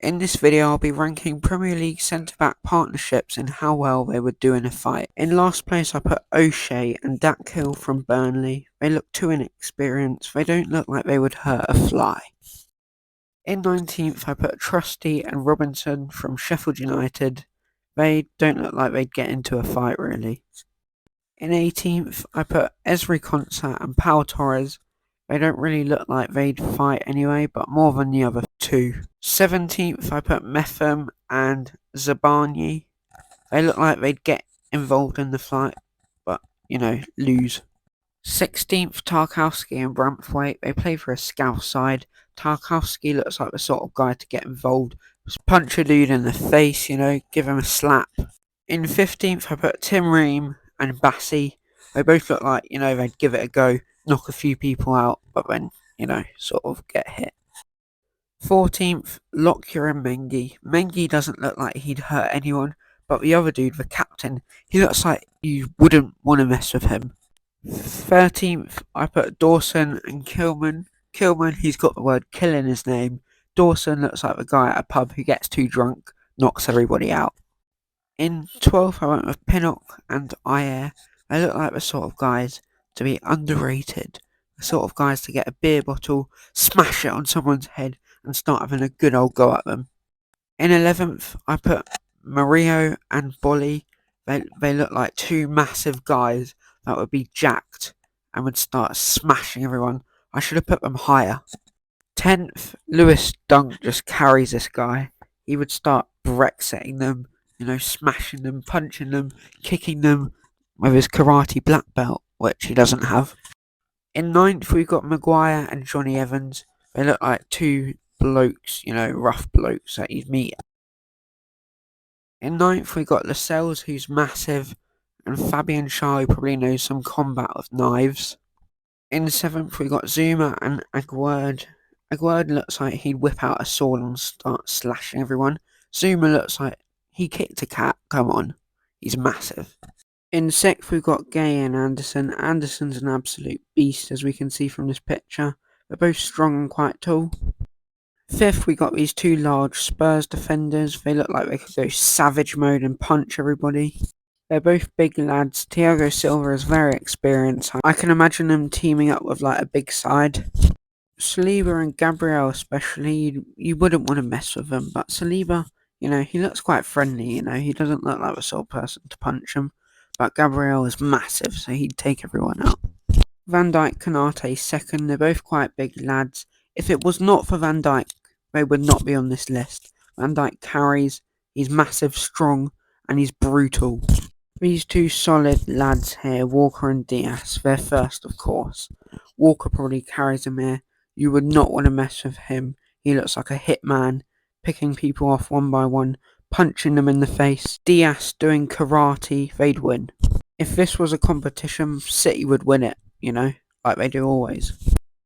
In this video I'll be ranking Premier League centre-back partnerships and how well they would do in a fight. In last place I put O'Shea and Dak Hill from Burnley. They look too inexperienced, they don't look like they would hurt a fly. In 19th I put Trusty and Robinson from Sheffield United. They don't look like they'd get into a fight really. In 18th I put Ezri Konsa and Pau Torres. They don't really look like they'd fight anyway, but more than the other two. 17th I put Metham and Zabani. They look like they'd get involved in the fight, but, lose. 16th Tarkowski and Braithwaite. They play for a Scouse side. Tarkowski looks like the sort of guy to get involved. Just punch a dude in the face, give him a slap. In 15th I put Tim Ream and Bassi. They both look like, they'd give it a go, knock a few people out, but then, sort of get hit. 14th, Lockyer and Mengi. Mengi doesn't look like he'd hurt anyone, but the other dude, the captain, he looks like you wouldn't want to mess with him. 13th, I put Dawson and Kilman. Kilman, he's got the word kill in his name. Dawson looks like the guy at a pub who gets too drunk, knocks everybody out. In 12th, I went with Pinnock and Ayer. They look like the sort of guys to be underrated. The sort of guys to get a beer bottle, smash it on someone's head, and start having a good old go at them. In 11th, I put Mario and Bolly. They look like two massive guys that would be jacked and would start smashing everyone. I should have put them higher. 10th, Lewis Dunk just carries this guy. He would start Brexiting them, smashing them, punching them, kicking them with his karate black belt, which he doesn't have. In 9th, we've got Maguire and Johnny Evans. They look like two blokes, rough blokes that you'd meet. In 9th, we got Lascelles, who's massive, and Fabian Schär, who probably knows some combat with knives. In 7th, we got Zuma and Aguerd. Aguerd looks like he'd whip out a sword and start slashing everyone. Zuma looks like he kicked a cat, come on, he's massive. In 6th, we've got Gay and Anderson. Anderson's an absolute beast, as we can see from this picture. They're both strong and quite tall. 5th, we got these two large Spurs defenders. They look like they could go savage mode and punch everybody. They're both big lads. Thiago Silva is very experienced. I can imagine them teaming up with like a big side. Saliba and Gabriel especially, you wouldn't want to mess with them. But Saliba, he looks quite friendly, he doesn't look like the sort of person to punch him. But Gabriel is massive, so he'd take everyone out. Van Dijk, Konate second. They're both quite big lads. If it was not for Van Dijk, they would not be on this list. Van Dijk carries, he's massive, strong, and he's brutal. These two solid lads here, Walker and Diaz, they're first of course. Walker probably carries him here. You would not want to mess with him. He looks like a hitman, picking people off one by one, punching them in the face. Diaz doing karate, they'd win. If this was a competition, City would win it, like they do always.